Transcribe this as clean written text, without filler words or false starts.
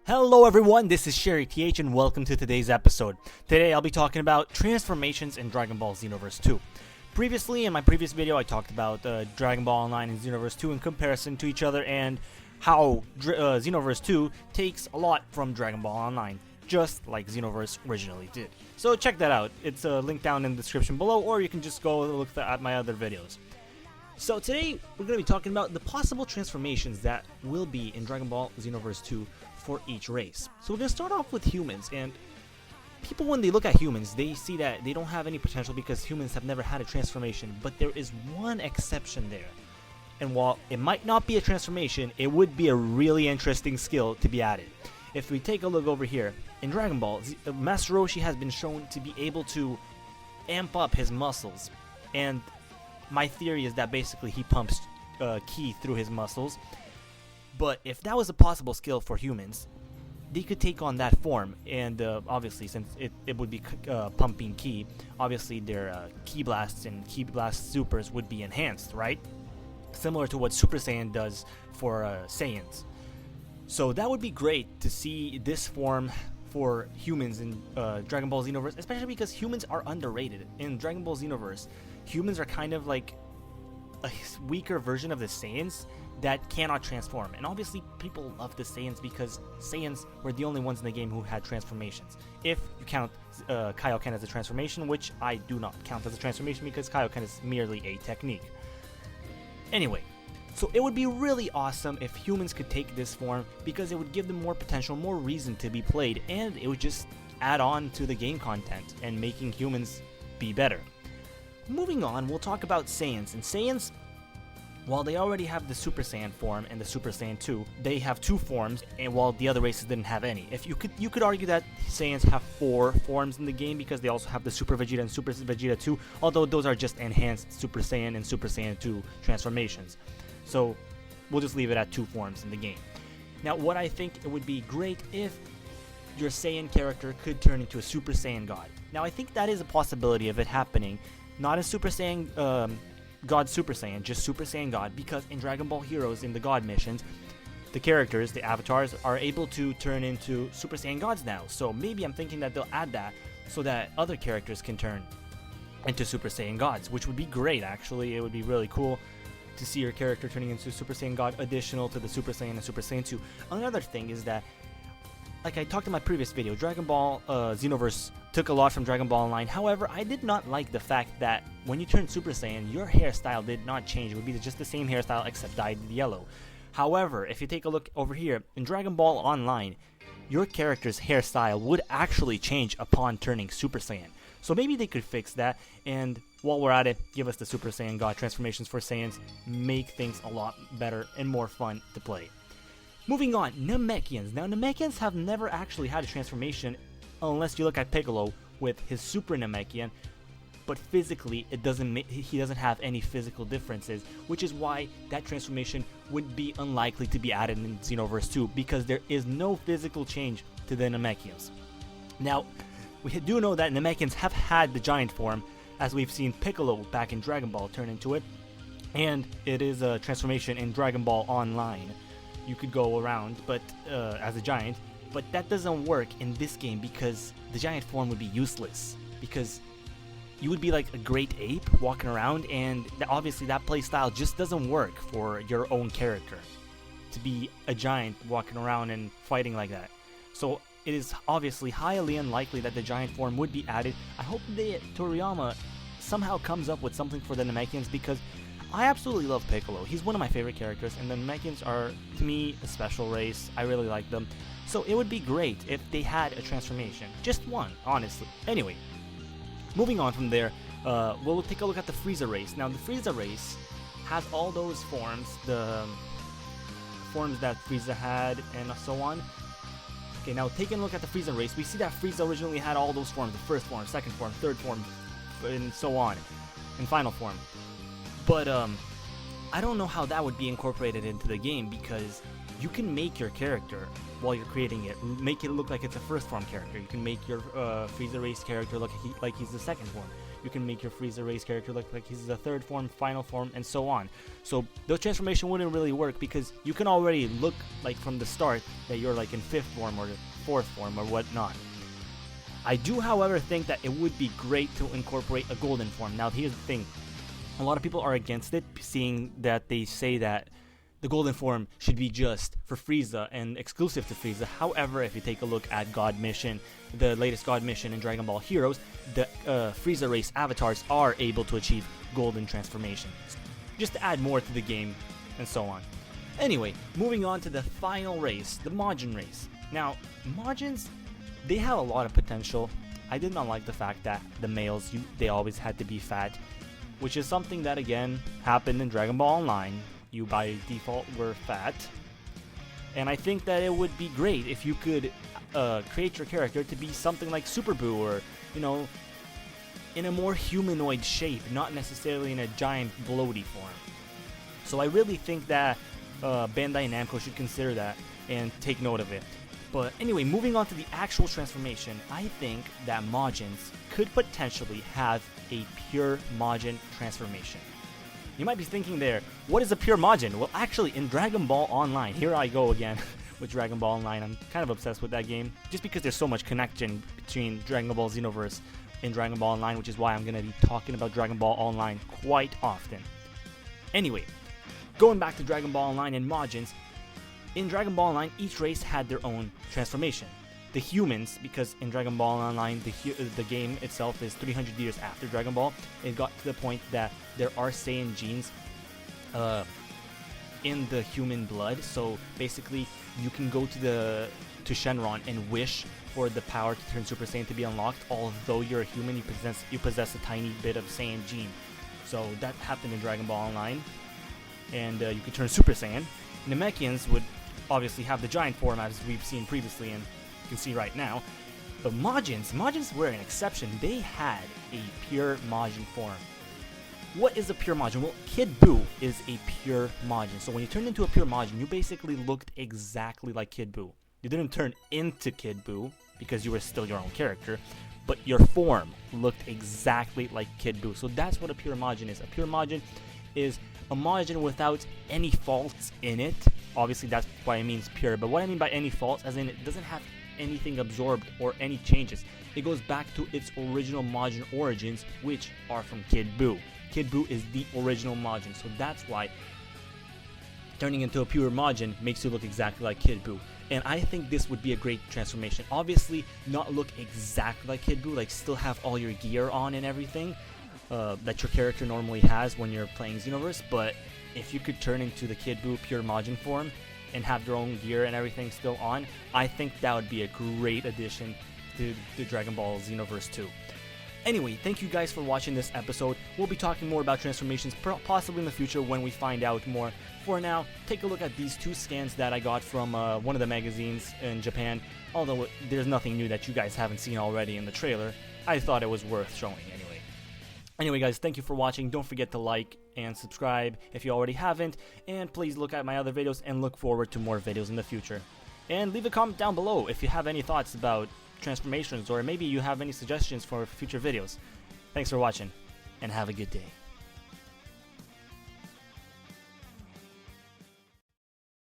Hello everyone, this is Sherry TH and welcome to today's episode. Today I'll be talking about transformations in Dragon Ball Xenoverse 2. Previously, in my previous video, I talked about Dragon Ball Online and Xenoverse 2 in comparison to each other and how Xenoverse 2 takes a lot from Dragon Ball Online, just like Xenoverse originally did. So check that out. It's linked down in the description below, or you can just go look at my other videos. So today we're going to be talking about the possible transformations that will be in Dragon Ball Xenoverse 2 for each race. So we're going to start off with humans, and people, when they look at humans, they see that they don't have any potential because humans have never had a transformation, but there is one exception there. And while it might not be a transformation, it would be a really interesting skill to be added. If we take a look over here, in Dragon Ball, Master Roshi has been shown to be able to amp up his muscles, and my theory is that basically he pumps ki through his muscles. But if that was a possible skill for humans, they could take on that form, and obviously since it would be pumping ki, obviously their ki blasts and ki blast supers would be enhanced, right? Similar to what Super Saiyan does for Saiyans. So that would be great to see this form for humans in Dragon Ball Xenoverse, especially because humans are underrated. In Dragon Ball Xenoverse, humans are kind of like a weaker version of the Saiyans that cannot transform, and obviously people love the Saiyans because Saiyans were the only ones in the game who had transformations. If you count Kaioken as a transformation, which I do not count as a transformation because Kaioken is merely a technique. Anyway, so it would be really awesome if humans could take this form because it would give them more potential, more reason to be played, and it would just add on to the game content and making humans be better. Moving on, we'll talk about Saiyans. And Saiyans, while they already have the Super Saiyan form and the Super Saiyan 2, they have two forms, and while the other races didn't have any. If you could argue that Saiyans have 4 forms in the game because they also have the Super Vegeta and Super Vegeta 2, although those are just enhanced Super Saiyan and Super Saiyan 2 transformations. So we'll just leave it at 2 forms in the game. Now, what I think it would be great if your Saiyan character could turn into a Super Saiyan God. Now, I think that is a possibility of it happening. Not a Super Saiyan God Super Saiyan, just Super Saiyan God, because in Dragon Ball Heroes, in the God missions, the characters, the avatars, are able to turn into Super Saiyan Gods now. So maybe I'm thinking that they'll add that so that other characters can turn into Super Saiyan Gods, which would be great, actually. It would be really cool to see your character turning into Super Saiyan God additional to the Super Saiyan and Super Saiyan 2. Another thing is that, like I talked in my previous video, Dragon Ball Xenoverse took a lot from Dragon Ball Online. However, I did not like the fact that when you turn Super Saiyan, your hairstyle did not change. It would be just the same hairstyle except dyed yellow. However, if you take a look over here, in Dragon Ball Online, your character's hairstyle would actually change upon turning Super Saiyan. So maybe they could fix that, and while we're at it, give us the Super Saiyan God transformations for Saiyans, make things a lot better and more fun to play. Moving on, Namekians. Now, Namekians have never actually had a transformation unless you look at Piccolo with his Super Namekian, but physically he doesn't have any physical differences, which is why that transformation would be unlikely to be added in Xenoverse 2 because there is no physical change to the Namekians. Now, we do know that Namekians have had the giant form, as we've seen Piccolo back in Dragon Ball turn into it, and it is a transformation in Dragon Ball Online. You could go around but as a giant, but that doesn't work in this game because the giant form would be useless, because you would be like a great ape walking around, and obviously that playstyle just doesn't work for your own character to be a giant walking around and fighting like that. So it is obviously highly unlikely that the giant form would be added. I hope that Toriyama somehow comes up with something for the Namekians, because I absolutely love Piccolo. He's one of my favorite characters, and the Namekians are, to me, a special race. I really like them. So it would be great if they had a transformation. Just one, honestly. Anyway, moving on from there, we'll take a look at the Frieza race. Now, the Frieza race has all those forms, the forms that Frieza had, and so on. Okay, now taking a look at the Frieza race, we see that Frieza originally had all those forms, the first form, second form, third form, and so on, and final form. But I don't know how that would be incorporated into the game, because you can make your character, while you're creating it, make it look like it's a first form character. You can make your Frieza race character look like he's the second form. You can make your Frieza race character look like he's the third form, final form, and so on. So those transformation wouldn't really work because you can already look like from the start that you're like in 5th form or 4th form or whatnot. I do, however, think that it would be great to incorporate a golden form. Now, here's the thing. A lot of people are against it, seeing that they say that the golden form should be just for Frieza and exclusive to Frieza. However, if you take a look at God Mission, the latest God Mission in Dragon Ball Heroes, the Frieza race avatars are able to achieve golden transformations, just to add more to the game and so on. Anyway, moving on to the final race, the Majin race. Now, Majins, they have a lot of potential. I did not like the fact that the males, they always had to be fat, which is something that again happened in Dragon Ball Online. You by default were fat, and I think that it would be great if you could create your character to be something like Super Buu, or you know, in a more humanoid shape, not necessarily in a giant bloaty form. So I really think that Bandai Namco should consider that and take note of it. But anyway, moving on to the actual transformation, I think that Majins could potentially have a pure Majin transformation. You might be thinking there, what is a pure Majin? Well, actually, in Dragon Ball Online, here I go again with Dragon Ball Online. I'm kind of obsessed with that game, just because there's so much connection between Dragon Ball Xenoverse and Dragon Ball Online, which is why I'm going to be talking about Dragon Ball Online quite often. Anyway, going back to Dragon Ball Online and Majins, in Dragon Ball Online, each race had their own transformation. The humans, because in Dragon Ball Online, the game itself is 300 years after Dragon Ball, it got to the point that there are Saiyan genes in the human blood. So basically, you can go to Shenron and wish for the power to turn Super Saiyan to be unlocked. Although you're a human, you possess a tiny bit of Saiyan gene. So that happened in Dragon Ball Online, and you could turn Super Saiyan. Namekians would obviously have the giant form, as we've seen previously and you can see right now. But Majins were an exception. They had a pure Majin form. What is a pure Majin? Well, Kid Buu is a pure Majin. So when you turned into a pure Majin, you basically looked exactly like Kid Buu. You didn't turn into Kid Buu because you were still your own character, but your form looked exactly like Kid Buu. So that's what a pure Majin is. A pure Majin is a Majin without any faults in it. Obviously, that's why it means pure. But what I mean by any faults, as in it doesn't have anything absorbed or any changes. It goes back to its original Majin origins, which are from Kid Buu. Kid Buu is the original Majin, so that's why turning into a pure Majin makes you look exactly like Kid Buu. And I think this would be a great transformation. Obviously, not look exactly like Kid Buu, like still have all your gear on and everything that your character normally has when you're playing Xenoverse, but if you could turn into the Kid Buu pure Majin form and have your own gear and everything still on, I think that would be a great addition to the Dragon Ball Xenoverse 2. Anyway, thank you guys for watching this episode. We'll be talking more about transformations possibly in the future when we find out more. For now, take a look at these 2 scans that I got from one of the magazines in Japan. Although there's nothing new that you guys haven't seen already in the trailer, I thought it was worth showing anyway. Anyway guys, thank you for watching. Don't forget to like and subscribe if you already haven't, and please look at my other videos and look forward to more videos in the future. And leave a comment down below if you have any thoughts about transformations, or maybe you have any suggestions for future videos. Thanks for watching, and have a good day.